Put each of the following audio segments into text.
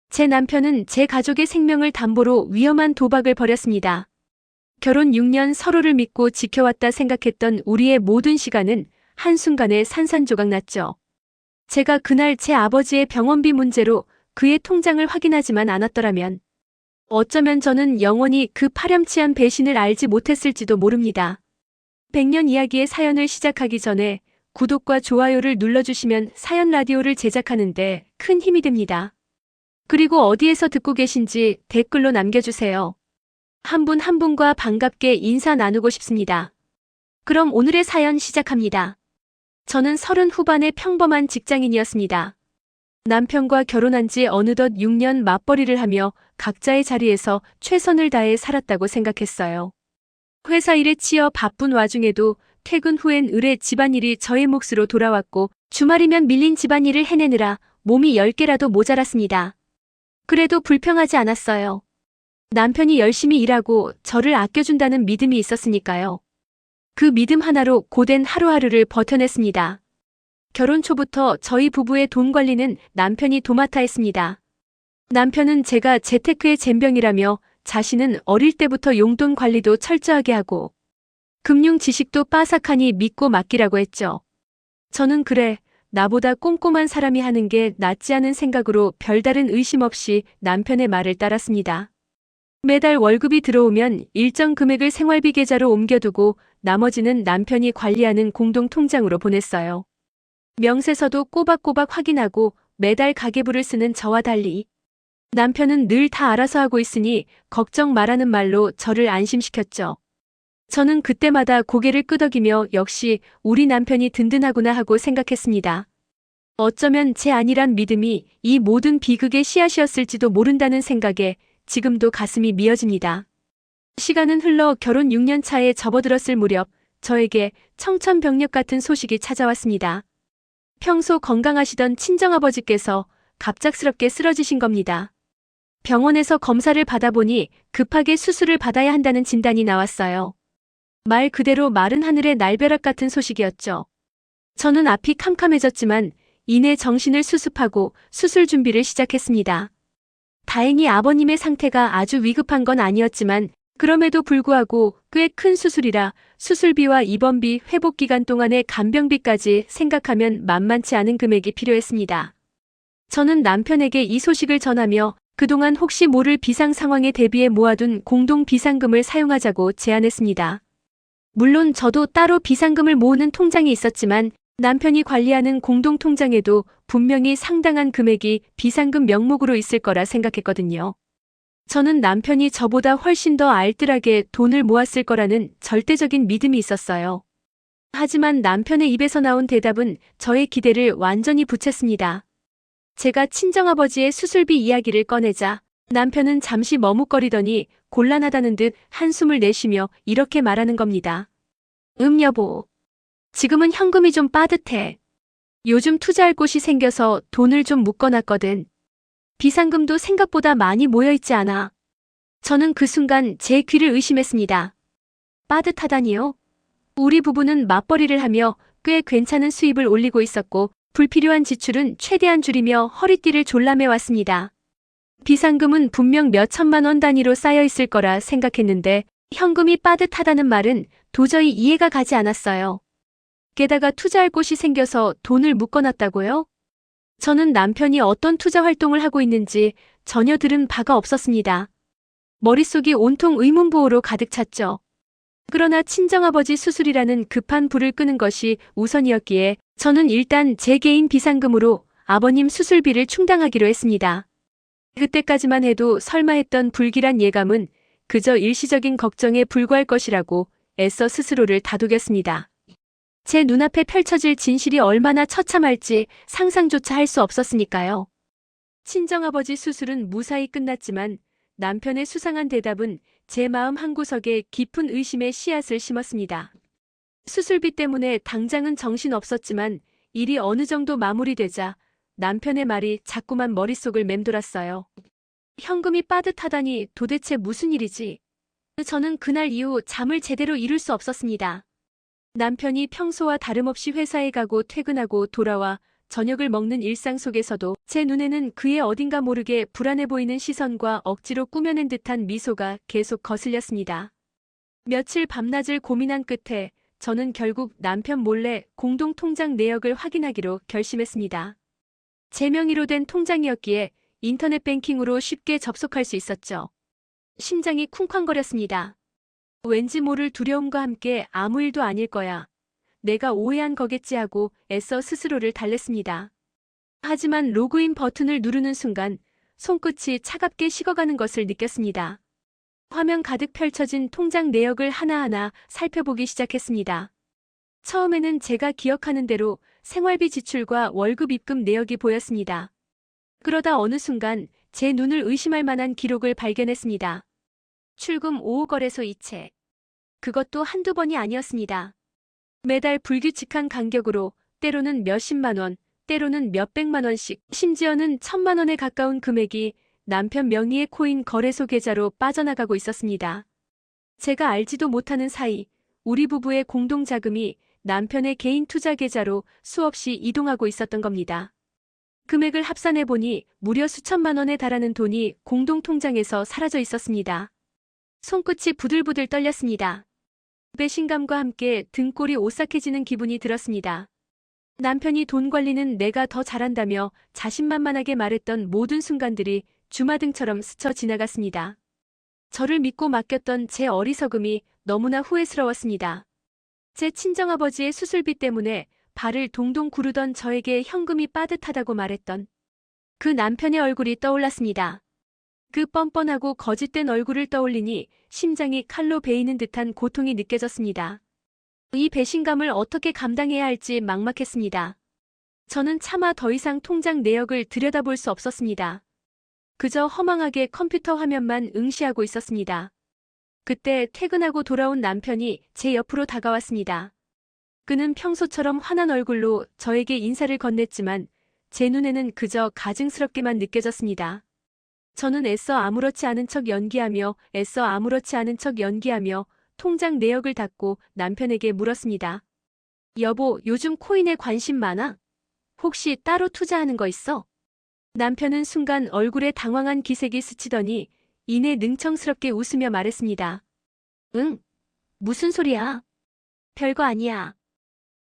제 남편은 제 가족의 생명을 담보로 위험한 도박을 벌였습니다. 결혼 6년 서로를 믿고 지켜왔다 생각했던 우리의 모든 시간은 한순간에 산산조각 났죠. 제가 그날 제 아버지의 병원비 문제로 그의 통장을 확인하지만 않았더라면 어쩌면 저는 영원히 그 파렴치한 배신을 알지 못했을지도 모릅니다. 100년 이야기의 사연을 시작하기 전에 구독과 좋아요를 눌러주시면 사연 라디오를 제작하는데 큰 힘이 됩니다. 그리고 어디에서 듣고 계신지 댓글로 남겨주세요. 한 분 한 분과 반갑게 인사 나누고 싶습니다. 그럼 오늘의 사연 시작합니다. 저는 30 후반의 평범한 직장인이었습니다. 남편과 결혼한 지 어느덧 6년 맞벌이를 하며 각자의 자리에서 최선을 다해 살았다고 생각했어요. 회사 일에 치여 바쁜 와중에도 퇴근 후엔 의뢰 집안일이 저의 몫으로 돌아왔고 주말이면 밀린 집안일을 해내느라 몸이 10개라도 모자랐습니다. 그래도 불평하지 않았어요. 남편이 열심히 일하고 저를 아껴준다는 믿음이 있었으니까요. 그 믿음 하나로 고된 하루하루를 버텨냈습니다. 결혼 초부터 저희 부부의 돈 관리는 남편이 도맡아 했습니다. 남편은 제가 재테크의 젬병이라며 자신은 어릴 때부터 용돈 관리도 철저하게 하고 금융 지식도 빠삭하니 믿고 맡기라고 했죠. 저는 그래, 나보다 꼼꼼한 사람이 하는 게 낫지 않은 생각으로 별다른 의심 없이 남편의 말을 따랐습니다. 매달 월급이 들어오면 일정 금액을 생활비 계좌로 옮겨두고 나머지는 남편이 관리하는 공동 통장으로 보냈어요. 명세서도 꼬박꼬박 확인하고 매달 가계부를 쓰는 저와 달리 남편은 늘 다 알아서 하고 있으니 걱정 말라는 말로 저를 안심시켰죠. 저는 그때마다 고개를 끄덕이며 역시 우리 남편이 든든하구나 하고 생각했습니다. 어쩌면 제 안일한 믿음이 이 모든 비극의 씨앗이었을지도 모른다는 생각에 지금도 가슴이 미어집니다. 시간은 흘러 결혼 6년 차에 접어들었을 무렵 저에게 청천벽력 같은 소식이 찾아왔습니다. 평소 건강하시던 친정아버지께서 갑작스럽게 쓰러지신 겁니다. 병원에서 검사를 받아보니 급하게 수술을 받아야 한다는 진단이 나왔어요. 말 그대로 마른 하늘의 날벼락 같은 소식이었죠. 저는 앞이 캄캄해졌지만 이내 정신을 수습하고 수술 준비를 시작했습니다. 다행히 아버님의 상태가 아주 위급한 건 아니었지만 그럼에도 불구하고 꽤 큰 수술이라 수술비와 입원비, 회복기간 동안의 간병비까지 생각하면 만만치 않은 금액이 필요했습니다. 저는 남편에게 이 소식을 전하며 그동안 혹시 모를 비상 상황에 대비해 모아둔 공동 비상금을 사용하자고 제안했습니다. 물론 저도 따로 비상금을 모으는 통장이 있었지만 남편이 관리하는 공동 통장에도 분명히 상당한 금액이 비상금 명목으로 있을 거라 생각했거든요. 저는 남편이 저보다 훨씬 더 알뜰하게 돈을 모았을 거라는 절대적인 믿음이 있었어요. 하지만 남편의 입에서 나온 대답은 저의 기대를 완전히 부채습니다. 제가 친정아버지의 수술비 이야기를 꺼내자 남편은 잠시 머뭇거리더니 곤란하다는 듯 한숨을 내쉬며 이렇게 말하는 겁니다. 여보. 지금은 현금이 좀 빠듯해. 요즘 투자할 곳이 생겨서 돈을 좀 묶어놨거든. 비상금도 생각보다 많이 모여있지 않아. 저는 그 순간 제 귀를 의심했습니다. 빠듯하다니요? 우리 부부는 맞벌이를 하며 꽤 괜찮은 수입을 올리고 있었고 불필요한 지출은 최대한 줄이며 허리띠를 졸라매왔습니다. 비상금은 분명 몇 천만 원 단위로 쌓여있을 거라 생각했는데 현금이 빠듯하다는 말은 도저히 이해가 가지 않았어요. 게다가 투자할 곳이 생겨서 돈을 묶어놨다고요? 저는 남편이 어떤 투자 활동을 하고 있는지 전혀 들은 바가 없었습니다. 머릿속이 온통 의문부호로 가득 찼죠. 그러나 친정아버지 수술이라는 급한 불을 끄는 것이 우선이었기에 저는 일단 제 개인 비상금으로 아버님 수술비를 충당하기로 했습니다. 그때까지만 해도 설마 했던 불길한 예감은 그저 일시적인 걱정에 불과할 것이라고 애써 스스로를 다독였습니다. 제 눈앞에 펼쳐질 진실이 얼마나 처참할지 상상조차 할 수 없었으니까요. 친정아버지 수술은 무사히 끝났지만 남편의 수상한 대답은 제 마음 한구석에 깊은 의심의 씨앗을 심었습니다. 수술비 때문에 당장은 정신 없었지만 일이 어느 정도 마무리되자 남편의 말이 자꾸만 머릿속을 맴돌았어요. 현금이 빠듯하다니 도대체 무슨 일이지? 저는 그날 이후 잠을 제대로 이룰 수 없었습니다. 남편이 평소와 다름없이 회사에 가고 퇴근하고 돌아와 저녁을 먹는 일상 속에서도 제 눈에는 그의 어딘가 모르게 불안해 보이는 시선과 억지로 꾸며낸 듯한 미소가 계속 거슬렸습니다. 며칠 밤낮을 고민한 끝에 저는 결국 남편 몰래 공동 통장 내역을 확인하기로 결심했습니다. 제 명의로 된 통장이었기에 인터넷 뱅킹으로 쉽게 접속할 수 있었죠. 심장이 쿵쾅거렸습니다. 왠지 모를 두려움과 함께 아무 일도 아닐 거야. 내가 오해한 거겠지 하고 애써 스스로를 달랬습니다. 하지만 로그인 버튼을 누르는 순간 손끝이 차갑게 식어가는 것을 느꼈습니다. 화면 가득 펼쳐진 통장 내역을 하나하나 살펴보기 시작했습니다. 처음에는 제가 기억하는 대로 생활비 지출과 월급 입금 내역이 보였습니다. 그러다 어느 순간 제 눈을 의심할 만한 기록을 발견했습니다. 출금 5호 거래소 이체. 그것도 한두 번이 아니었습니다. 매달 불규칙한 간격으로 때로는 몇십만 원, 때로는 몇백만 원씩, 심지어는 1,000만 원에 가까운 금액이 남편 명의의 코인 거래소 계좌로 빠져나가고 있었습니다. 제가 알지도 못하는 사이 우리 부부의 공동자금이 남편의 개인 투자 계좌로 수없이 이동하고 있었던 겁니다. 금액을 합산해보니 무려 수천만 원에 달하는 돈이 공동통장에서 사라져 있었습니다. 손끝이 부들부들 떨렸습니다. 배신감과 함께 등골이 오싹해지는 기분이 들었습니다. 남편이 돈 관리는 내가 더 잘한다며 자신만만하게 말했던 모든 순간들이 주마등처럼 스쳐 지나갔습니다. 저를 믿고 맡겼던 제 어리석음이 너무나 후회스러웠습니다. 제 친정아버지의 수술비 때문에 발을 동동 구르던 저에게 현금이 빠듯하다고 말했던 그 남편의 얼굴이 떠올랐습니다. 그 뻔뻔하고 거짓된 얼굴을 떠올리니 심장이 칼로 베이는 듯한 고통이 느껴졌습니다. 이 배신감을 어떻게 감당해야 할지 막막했습니다. 저는 차마 더 이상 통장 내역을 들여다볼 수 없었습니다. 그저 허망하게 컴퓨터 화면만 응시하고 있었습니다. 그때 퇴근하고 돌아온 남편이 제 옆으로 다가왔습니다. 그는 평소처럼 환한 얼굴로 저에게 인사를 건넸지만 제 눈에는 그저 가증스럽게만 느껴졌습니다. 저는 애써 아무렇지 않은 척 연기하며 통장 내역을 닫고 남편에게 물었습니다. 여보, 요즘 코인에 관심 많아? 혹시 따로 투자하는 거 있어? 남편은 순간 얼굴에 당황한 기색이 스치더니 이내 능청스럽게 웃으며 말했습니다. 응? 무슨 소리야? 별거 아니야.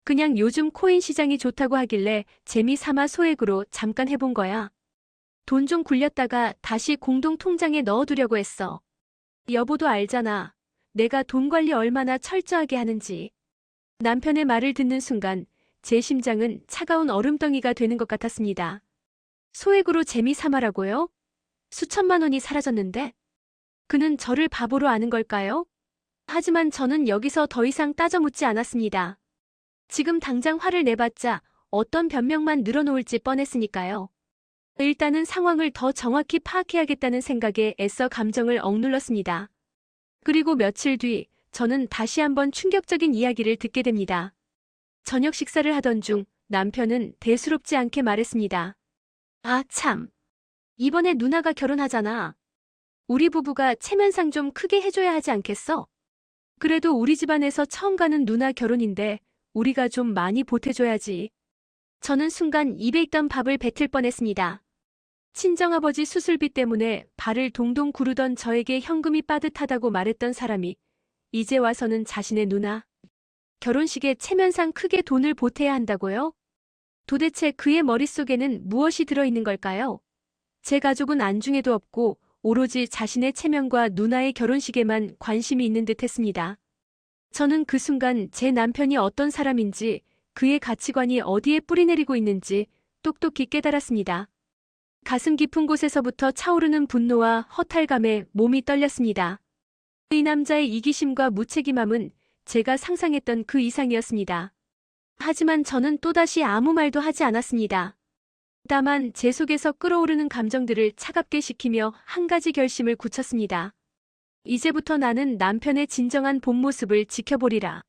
그냥 요즘 코인 시장이 좋다고 하길래 재미삼아 소액으로 잠깐 해본 거야. 돈 좀 굴렸다가 다시 공동 통장에 넣어두려고 했어. 여보도 알잖아. 내가 돈 관리 얼마나 철저하게 하는지. 남편의 말을 듣는 순간 제 심장은 차가운 얼음덩이가 되는 것 같았습니다. 소액으로 재미삼아라고요? 수천만 원이 사라졌는데? 그는 저를 바보로 아는 걸까요? 하지만 저는 여기서 더 이상 따져 묻지 않았습니다. 지금 당장 화를 내봤자 어떤 변명만 늘어놓을지 뻔했으니까요. 일단은 상황을 더 정확히 파악해야겠다는 생각에 애써 감정을 억눌렀습니다. 그리고 며칠 뒤 저는 다시 한번 충격적인 이야기를 듣게 됩니다. 저녁 식사를 하던 중 남편은 대수롭지 않게 말했습니다. 아, 참. 이번에 누나가 결혼하잖아. 우리 부부가 체면상 좀 크게 해줘야 하지 않겠어? 그래도 우리 집안에서 처음 가는 누나 결혼인데 우리가 좀 많이 보태줘야지. 저는 순간 입에 있던 밥을 뱉을 뻔했습니다. 친정아버지 수술비 때문에 발을 동동 구르던 저에게 현금이 빠듯하다고 말했던 사람이 이제 와서는 자신의 누나 결혼식에 체면상 크게 돈을 보태야 한다고요? 도대체 그의 머릿속에는 무엇이 들어있는 걸까요? 제 가족은 안중에도 없고 오로지 자신의 체면과 누나의 결혼식에만 관심이 있는 듯 했습니다. 저는 그 순간 제 남편이 어떤 사람인지 그의 가치관이 어디에 뿌리내리고 있는지 똑똑히 깨달았습니다. 가슴 깊은 곳에서부터 차오르는 분노와 허탈감에 몸이 떨렸습니다. 이 남자의 이기심과 무책임함은 제가 상상했던 그 이상이었습니다. 하지만 저는 또다시 아무 말도 하지 않았습니다. 다만 제 속에서 끓어오르는 감정들을 차갑게 식히며 한 가지 결심을 굳혔습니다. 이제부터 나는 남편의 진정한 본 모습을 지켜보리라.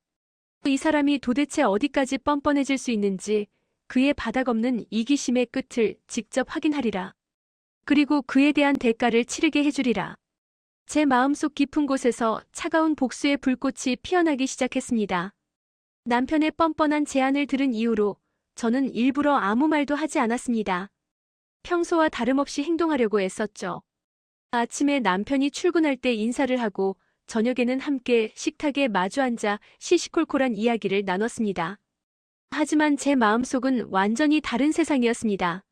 이 사람이 도대체 어디까지 뻔뻔해질 수 있는지 그의 바닥없는 이기심의 끝을 직접 확인하리라. 그리고 그에 대한 대가를 치르게 해주리라. 제 마음속 깊은 곳에서 차가운 복수의 불꽃이 피어나기 시작했습니다. 남편의 뻔뻔한 제안을 들은 이후로 저는 일부러 아무 말도 하지 않았습니다. 평소와 다름없이 행동하려고 애썼죠. 아침에 남편이 출근할 때 인사를 하고 저녁에는 함께 식탁에 마주 앉아 시시콜콜한 이야기를 나눴습니다. 하지만 제 마음속은 완전히 다른 세상이었습니다.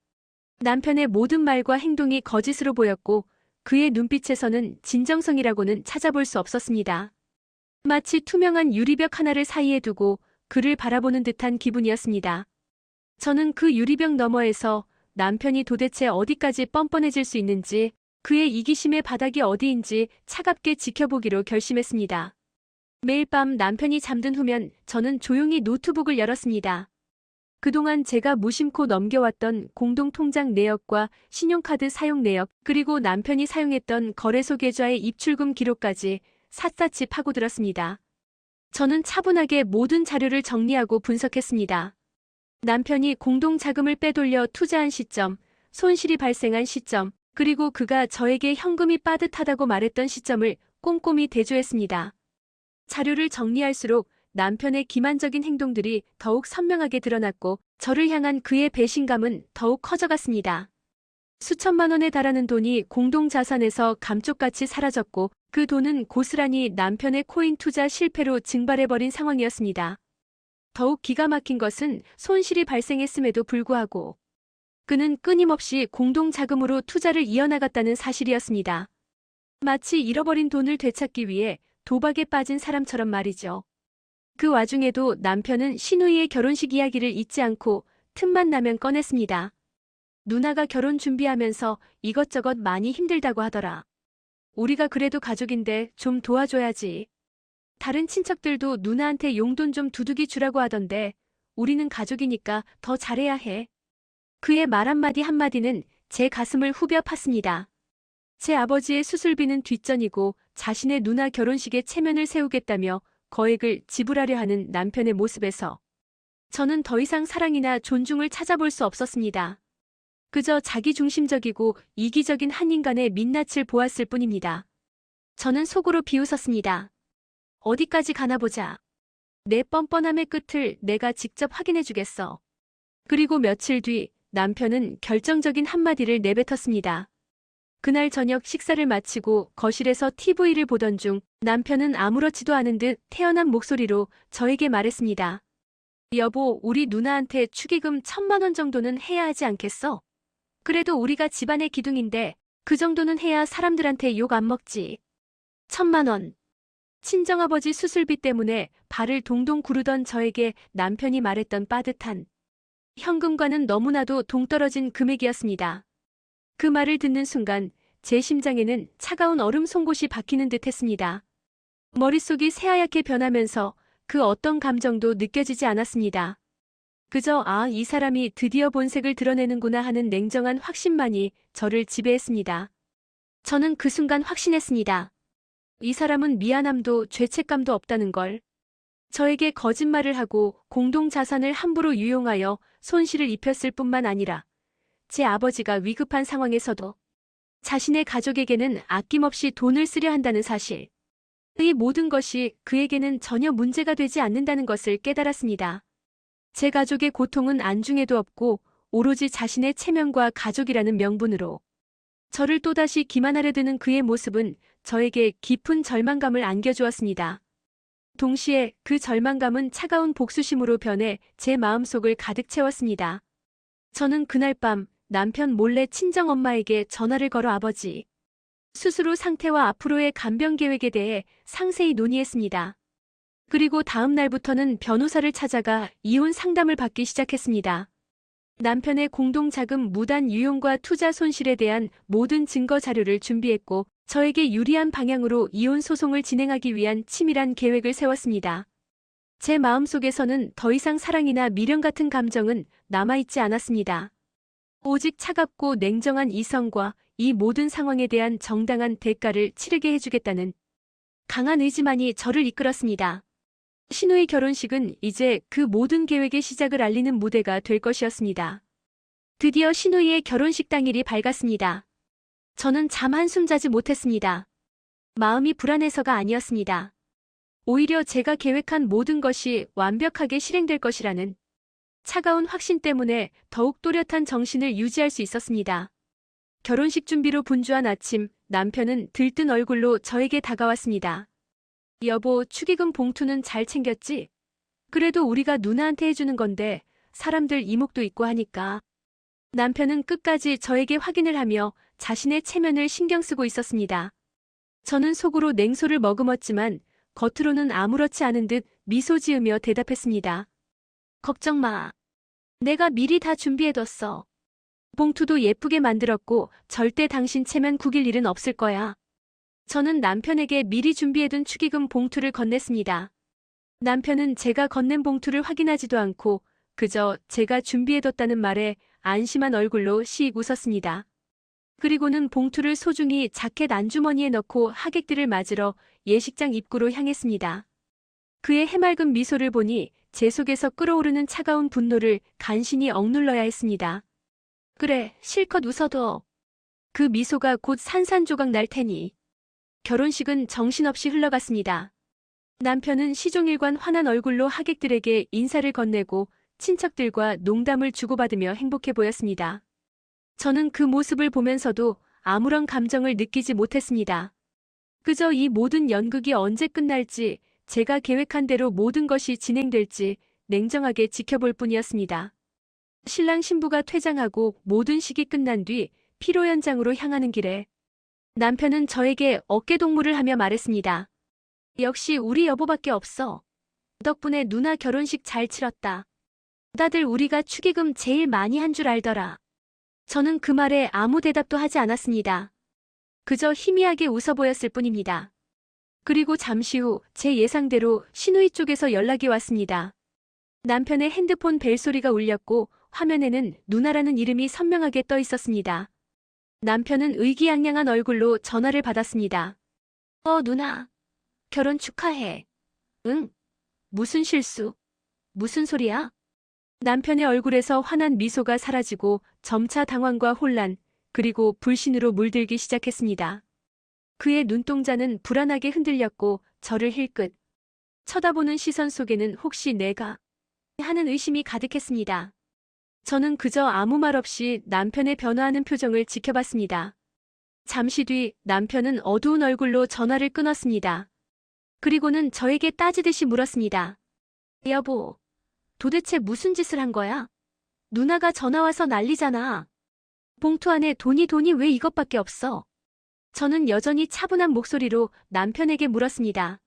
남편의 모든 말과 행동이 거짓으로 보였고 그의 눈빛에서는 진정성이라고는 찾아볼 수 없었습니다. 마치 투명한 유리벽 하나를 사이에 두고 그를 바라보는 듯한 기분이었습니다. 저는 그 유리벽 너머에서 남편이 도대체 어디까지 뻔뻔해질 수 있는지, 그의 이기심의 바닥이 어디인지 차갑게 지켜보기로 결심했습니다. 매일 밤 남편이 잠든 후면 저는 조용히 노트북을 열었습니다. 그동안 제가 무심코 넘겨왔던 공동통장 내역과 신용카드 사용 내역, 그리고 남편이 사용했던 거래소 계좌의 입출금 기록까지 샅샅이 파고들었습니다. 저는 차분하게 모든 자료를 정리하고 분석했습니다. 남편이 공동자금을 빼돌려 투자한 시점, 손실이 발생한 시점, 그리고 그가 저에게 현금이 빠듯하다고 말했던 시점을 꼼꼼히 대조했습니다. 자료를 정리할수록 남편의 기만적인 행동들이 더욱 선명하게 드러났고 저를 향한 그의 배신감은 더욱 커져갔습니다. 수천만 원에 달하는 돈이 공동자산에서 감쪽같이 사라졌고 그 돈은 고스란히 남편의 코인 투자 실패로 증발해버린 상황이었습니다. 더욱 기가 막힌 것은 손실이 발생했음에도 불구하고 그는 끊임없이 공동자금으로 투자를 이어나갔다는 사실이었습니다. 마치 잃어버린 돈을 되찾기 위해 도박에 빠진 사람처럼 말이죠. 그 와중에도 남편은 시누이의 결혼식 이야기를 잊지 않고 틈만 나면 꺼냈습니다. 누나가 결혼 준비하면서 이것저것 많이 힘들다고 하더라. 우리가 그래도 가족인데 좀 도와줘야지. 다른 친척들도 누나한테 용돈 좀 두둑이 주라고 하던데 우리는 가족이니까 더 잘해야 해. 그의 말 한마디 한마디는 제 가슴을 후벼 팠습니다. 제 아버지의 수술비는 뒷전이고 자신의 누나 결혼식에 체면을 세우겠다며 거액을 지불하려 하는 남편의 모습에서 저는 더 이상 사랑이나 존중을 찾아볼 수 없었습니다. 그저 자기중심적이고 이기적인 한 인간의 민낯을 보았을 뿐입니다. 저는 속으로 비웃었습니다. 어디까지 가나 보자. 내 뻔뻔함의 끝을 내가 직접 확인해주겠어. 그리고 며칠 뒤 남편은 결정적인 한마디를 내뱉었습니다. 그날 저녁 식사를 마치고 거실에서 TV를 보던 중 남편은 아무렇지도 않은 듯 태연한 목소리로 저에게 말했습니다. 여보, 우리 누나한테 축의금 1,000만 원 정도는 해야 하지 않겠어? 그래도 우리가 집안의 기둥인데 그 정도는 해야 사람들한테 욕 안 먹지. 1,000만 원. 친정아버지 수술비 때문에 발을 동동 구르던 저에게 남편이 말했던 빠듯한 현금과는 너무나도 동떨어진 금액이었습니다. 그 말을 듣는 순간 제 심장에는 차가운 얼음 송곳이 박히는 듯 했습니다. 머릿속이 새하얗게 변하면서 그 어떤 감정도 느껴지지 않았습니다. 그저 이 사람이 드디어 본색을 드러내는구나 하는 냉정한 확신만이 저를 지배했습니다. 저는 그 순간 확신했습니다. 이 사람은 미안함도 죄책감도 없다는 걸. 저에게 거짓말을 하고 공동자산을 함부로 유용하여 손실을 입혔을 뿐만 아니라 제 아버지가 위급한 상황에서도 자신의 가족에게는 아낌없이 돈을 쓰려 한다는 사실. 이 모든 것이 그에게는 전혀 문제가 되지 않는다는 것을 깨달았습니다. 제 가족의 고통은 안중에도 없고 오로지 자신의 체면과 가족이라는 명분으로 저를 또다시 기만하려 드는 그의 모습은 저에게 깊은 절망감을 안겨주었습니다. 동시에 그 절망감은 차가운 복수심으로 변해 제 마음속을 가득 채웠습니다. 저는 그날 밤 남편 몰래 친정엄마에게 전화를 걸어 아버지 수술 후 상태와 앞으로의 간병 계획에 대해 상세히 논의했습니다. 그리고 다음 날부터는 변호사를 찾아가 이혼 상담을 받기 시작했습니다. 남편의 공동자금 무단 유용과 투자 손실에 대한 모든 증거 자료를 준비했고 저에게 유리한 방향으로 이혼 소송을 진행하기 위한 치밀한 계획을 세웠습니다. 제 마음속에서는 더 이상 사랑이나 미련 같은 감정은 남아있지 않았습니다. 오직 차갑고 냉정한 이성과 이 모든 상황에 대한 정당한 대가를 치르게 해주겠다는 강한 의지만이 저를 이끌었습니다. 신우의 결혼식은 이제 그 모든 계획의 시작을 알리는 무대가 될 것이었습니다. 드디어 신우이의 결혼식 당일이 밝았습니다. 저는 잠 한숨 자지 못했습니다. 마음이 불안해서가 아니었습니다. 오히려 제가 계획한 모든 것이 완벽하게 실행될 것이라는 차가운 확신 때문에 더욱 또렷한 정신을 유지할 수 있었습니다. 결혼식 준비로 분주한 아침, 남편은 들뜬 얼굴로 저에게 다가왔습니다. 여보, 축의금 봉투는 잘 챙겼지? 그래도 우리가 누나한테 해주는 건데 사람들 이목도 있고 하니까. 남편은 끝까지 저에게 확인을 하며 자신의 체면을 신경 쓰고 있었습니다. 저는 속으로 냉소를 머금었지만 겉으로는 아무렇지 않은 듯 미소 지으며 대답했습니다. 걱정 마. 내가 미리 다 준비해뒀어. 봉투도 예쁘게 만들었고 절대 당신 체면 구길 일은 없을 거야. 저는 남편에게 미리 준비해둔 축의금 봉투를 건넸습니다. 남편은 제가 건넨 봉투를 확인하지도 않고 그저 제가 준비해뒀다는 말에 안심한 얼굴로 씩 웃었습니다. 그리고는 봉투를 소중히 자켓 안주머니에 넣고 하객들을 맞으러 예식장 입구로 향했습니다. 그의 해맑은 미소를 보니 제 속에서 끓어오르는 차가운 분노를 간신히 억눌러야 했습니다. 그래, 실컷 웃어둬. 그 미소가 곧 산산조각 날 테니. 결혼식은 정신없이 흘러갔습니다. 남편은 시종일관 환한 얼굴로 하객들에게 인사를 건네고 친척들과 농담을 주고받으며 행복해 보였습니다. 저는 그 모습을 보면서도 아무런 감정을 느끼지 못했습니다. 그저 이 모든 연극이 언제 끝날지, 제가 계획한 대로 모든 것이 진행될지 냉정하게 지켜볼 뿐이었습니다. 신랑 신부가 퇴장하고 모든 식이 끝난 뒤 피로 연장으로 향하는 길에 남편은 저에게 어깨동무를 하며 말했습니다. 역시 우리 여보밖에 없어. 덕분에 누나 결혼식 잘 치렀다. 다들 우리가 축의금 제일 많이 한 줄 알더라. 저는 그 말에 아무 대답도 하지 않았습니다. 그저 희미하게 웃어 보였을 뿐입니다. 그리고 잠시 후 제 예상대로 시누이 쪽에서 연락이 왔습니다. 남편의 핸드폰 벨소리가 울렸고 화면에는 누나라는 이름이 선명하게 떠 있었습니다. 남편은 의기양양한 얼굴로 전화를 받았습니다. 누나. 결혼 축하해. 응? 무슨 실수? 무슨 소리야? 남편의 얼굴에서 환한 미소가 사라지고 점차 당황과 혼란, 그리고 불신으로 물들기 시작했습니다. 그의 눈동자는 불안하게 흔들렸고 저를 힐끗 쳐다보는 시선 속에는 혹시 내가 하는 의심이 가득했습니다. 저는 그저 아무 말 없이 남편의 변화하는 표정을 지켜봤습니다. 잠시 뒤 남편은 어두운 얼굴로 전화를 끊었습니다. 그리고는 저에게 따지듯이 물었습니다. 여보, 도대체 무슨 짓을 한 거야? 누나가 전화와서 난리잖아. 봉투 안에 돈이 왜 이것밖에 없어? 저는 여전히 차분한 목소리로 남편에게 물었습니다.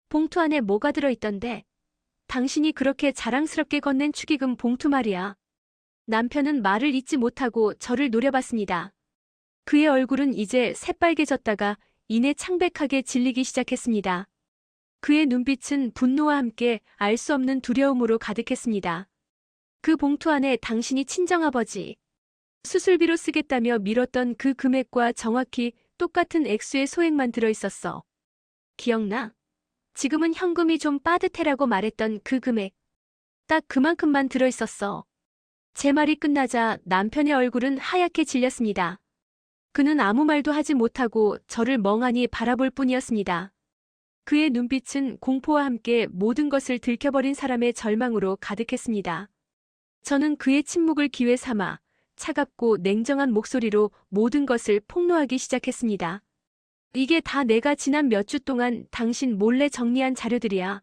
봉투 안에 뭐가 들어있던데? 당신이 그렇게 자랑스럽게 건넨 축의금 봉투 말이야. 남편은 말을 잇지 못하고 저를 노려봤습니다. 그의 얼굴은 이제 새빨개졌다가 이내 창백하게 질리기 시작했습니다. 그의 눈빛은 분노와 함께 알 수 없는 두려움으로 가득했습니다. 그 봉투 안에 당신이 친정아버지 수술비로 쓰겠다며 미뤘던 그 금액과 정확히 똑같은 액수의 소액만 들어있었어. 기억나? 지금은 현금이 좀 빠듯해라고 말했던 그 금액. 딱 그만큼만 들어있었어. 제 말이 끝나자 남편의 얼굴은 하얗게 질렸습니다. 그는 아무 말도 하지 못하고 저를 멍하니 바라볼 뿐이었습니다. 그의 눈빛은 공포와 함께 모든 것을 들켜버린 사람의 절망으로 가득했습니다. 저는 그의 침묵을 기회 삼아 차갑고 냉정한 목소리로 모든 것을 폭로하기 시작했습니다. 이게 다 내가 지난 몇 주 동안 당신 몰래 정리한 자료들이야.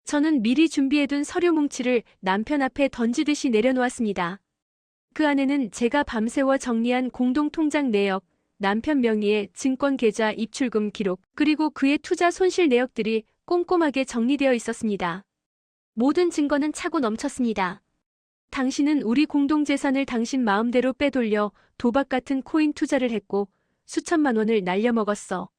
저는 미리 준비해둔 서류 뭉치를 남편 앞에 던지듯이 내려놓았습니다. 그 안에는 제가 밤새워 정리한 공동통장 내역, 남편 명의의 증권계좌 입출금 기록, 그리고 그의 투자 손실 내역들이 꼼꼼하게 정리되어 있었습니다. 모든 증거는 차고 넘쳤습니다. 당신은 우리 공동재산을 당신 마음대로 빼돌려 도박 같은 코인 투자를 했고 수천만 원을 날려먹었어.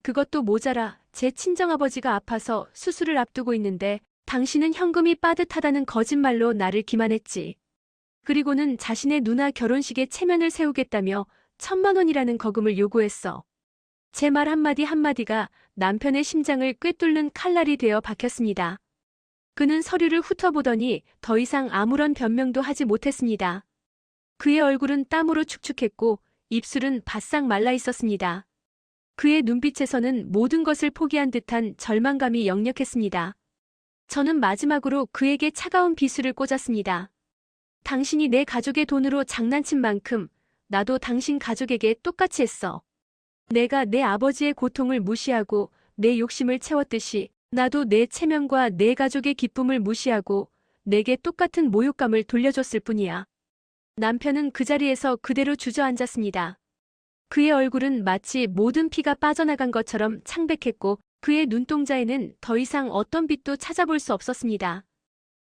그것도 모자라 제 친정아버지가 아파서 수술을 앞두고 있는데 당신은 현금이 빠듯하다는 거짓말로 나를 기만했지. 그리고는 자신의 누나 결혼식에 체면을 세우겠다며 1,000만 원이라는 거금을 요구했어. 제 말 한마디 한마디가 남편의 심장을 꿰뚫는 칼날이 되어 박혔습니다. 그는 서류를 훑어보더니 더 이상 아무런 변명도 하지 못했습니다. 그의 얼굴은 땀으로 축축했고 입술은 바싹 말라 있었습니다. 그의 눈빛에서는 모든 것을 포기한 듯한 절망감이 역력했습니다. 저는 마지막으로 그에게 차가운 비수를 꽂았습니다. 당신이 내 가족의 돈으로 장난친 만큼 나도 당신 가족에게 똑같이 했어. 내가 내 아버지의 고통을 무시하고 내 욕심을 채웠듯이 나도 내 체면과 내 가족의 기쁨을 무시하고 내게 똑같은 모욕감을 돌려줬을 뿐이야. 남편은 그 자리에서 그대로 주저앉았습니다. 그의 얼굴은 마치 모든 피가 빠져나간 것처럼 창백했고 그의 눈동자에는 더 이상 어떤 빛도 찾아볼 수 없었습니다.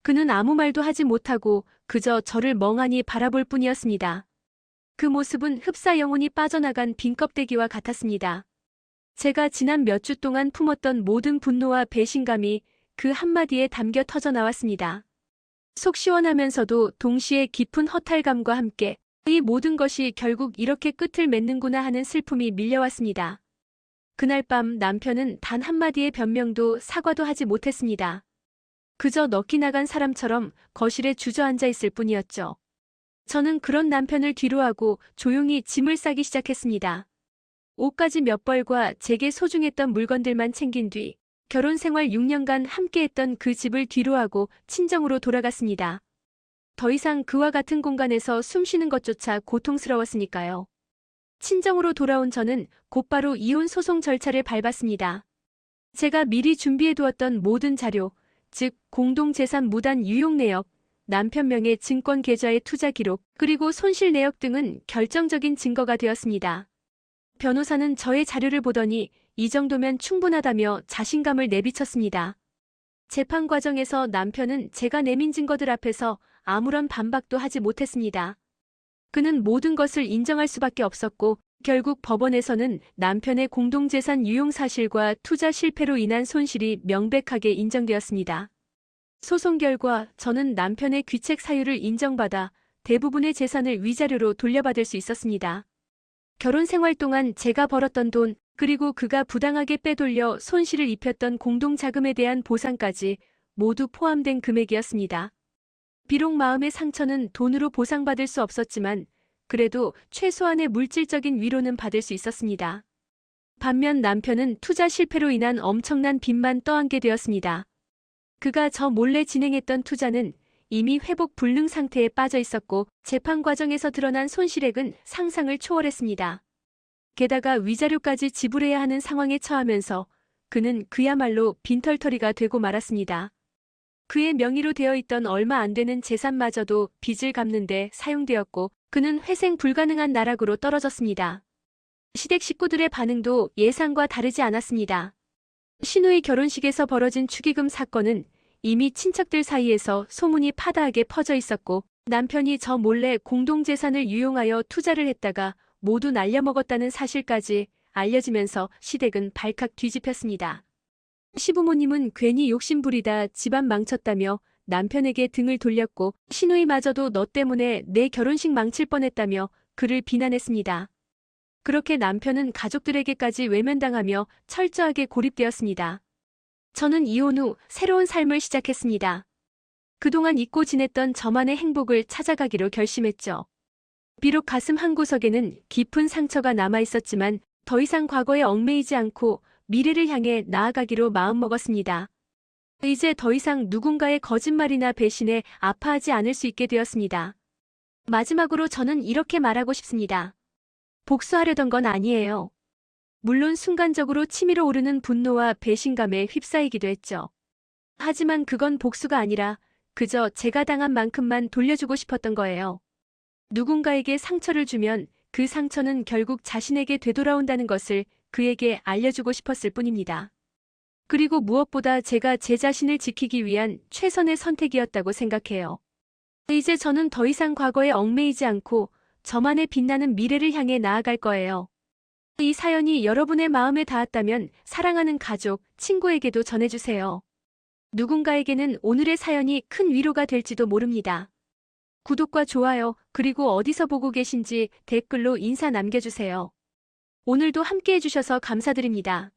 그는 아무 말도 하지 못하고 그저 저를 멍하니 바라볼 뿐이었습니다. 그 모습은 흡사 영혼이 빠져나간 빈 껍데기와 같았습니다. 제가 지난 몇 주 동안 품었던 모든 분노와 배신감이 그 한마디에 담겨 터져 나왔습니다. 속 시원하면서도 동시에 깊은 허탈감과 함께 이 모든 것이 결국 이렇게 끝을 맺는구나 하는 슬픔이 밀려왔습니다. 그날 밤 남편은 단 한마디의 변명도 사과도 하지 못했습니다. 그저 넋이 나간 사람처럼 거실에 주저앉아 있을 뿐이었죠. 저는 그런 남편을 뒤로하고 조용히 짐을 싸기 시작했습니다. 옷가지 몇 벌과 제게 소중했던 물건들만 챙긴 뒤 결혼 생활 6년간 함께했던 그 집을 뒤로하고 친정으로 돌아갔습니다. 더 이상 그와 같은 공간에서 숨쉬는 것조차 고통스러웠으니까요. 친정으로 돌아온 저는 곧바로 이혼 소송 절차를 밟았습니다. 제가 미리 준비해두었던 모든 자료, 즉 공동재산 무단 유용 내역, 남편 명의 증권 계좌의 투자 기록, 그리고 손실 내역 등은 결정적인 증거가 되었습니다. 변호사는 저의 자료를 보더니 이 정도면 충분하다며 자신감을 내비쳤습니다. 재판 과정에서 남편은 제가 내민 증거들 앞에서 아무런 반박도 하지 못했습니다. 그는 모든 것을 인정할 수밖에 없었고 결국 법원에서는 남편의 공동재산 유용 사실과 투자 실패로 인한 손실이 명백하게 인정되었습니다. 소송 결과 저는 남편의 귀책 사유를 인정받아 대부분의 재산을 위자료로 돌려받을 수 있었습니다. 결혼 생활 동안 제가 벌었던 돈, 그리고 그가 부당하게 빼돌려 손실을 입혔던 공동자금에 대한 보상까지 모두 포함된 금액이었습니다. 비록 마음의 상처는 돈으로 보상받을 수 없었지만 그래도 최소한의 물질적인 위로는 받을 수 있었습니다. 반면 남편은 투자 실패로 인한 엄청난 빚만 떠안게 되었습니다. 그가 저 몰래 진행했던 투자는 이미 회복 불능 상태에 빠져 있었고 재판 과정에서 드러난 손실액은 상상을 초월했습니다. 게다가 위자료까지 지불해야 하는 상황에 처하면서 그는 그야말로 빈털터리가 되고 말았습니다. 그의 명의로 되어 있던 얼마 안 되는 재산마저도 빚을 갚는 데 사용되었고 그는 회생 불가능한 나락으로 떨어졌습니다. 시댁 식구들의 반응도 예상과 다르지 않았습니다. 신우의 결혼식에서 벌어진 축의금 사건은 이미 친척들 사이에서 소문이 파다하게 퍼져 있었고 남편이 저 몰래 공동재산을 유용하여 투자를 했다가 모두 날려먹었다는 사실까지 알려지면서 시댁은 발칵 뒤집혔습니다. 시부모님은 괜히 욕심부리다 집안 망쳤다며 남편에게 등을 돌렸고 시누이마저도 너 때문에 내 결혼식 망칠 뻔했다며 그를 비난했습니다. 그렇게 남편은 가족들에게까지 외면당하며 철저하게 고립되었습니다. 저는 이혼 후 새로운 삶을 시작했습니다. 그동안 잊고 지냈던 저만의 행복을 찾아가기로 결심했죠. 비록 가슴 한구석에는 깊은 상처가 남아있었지만 더 이상 과거에 얽매이지 않고 미래를 향해 나아가기로 마음먹었습니다. 이제 더 이상 누군가의 거짓말이나 배신에 아파하지 않을 수 있게 되었습니다. 마지막으로 저는 이렇게 말하고 싶습니다. 복수하려던 건 아니에요. 물론 순간적으로 치밀어 오르는 분노와 배신감에 휩싸이기도 했죠. 하지만 그건 복수가 아니라 그저 제가 당한 만큼만 돌려주고 싶었던 거예요. 누군가에게 상처를 주면 그 상처는 결국 자신에게 되돌아온다는 것을 그에게 알려주고 싶었을 뿐입니다. 그리고 무엇보다 제가 제 자신을 지키기 위한 최선의 선택이었다고 생각해요. 이제 저는 더 이상 과거에 얽매이지 않고 저만의 빛나는 미래를 향해 나아갈 거예요. 이 사연이 여러분의 마음에 닿았다면 사랑하는 가족, 친구에게도 전해주세요. 누군가에게는 오늘의 사연이 큰 위로가 될지도 모릅니다. 구독과 좋아요, 그리고 어디서 보고 계신지 댓글로 인사 남겨주세요. 오늘도 함께 해주셔서 감사드립니다.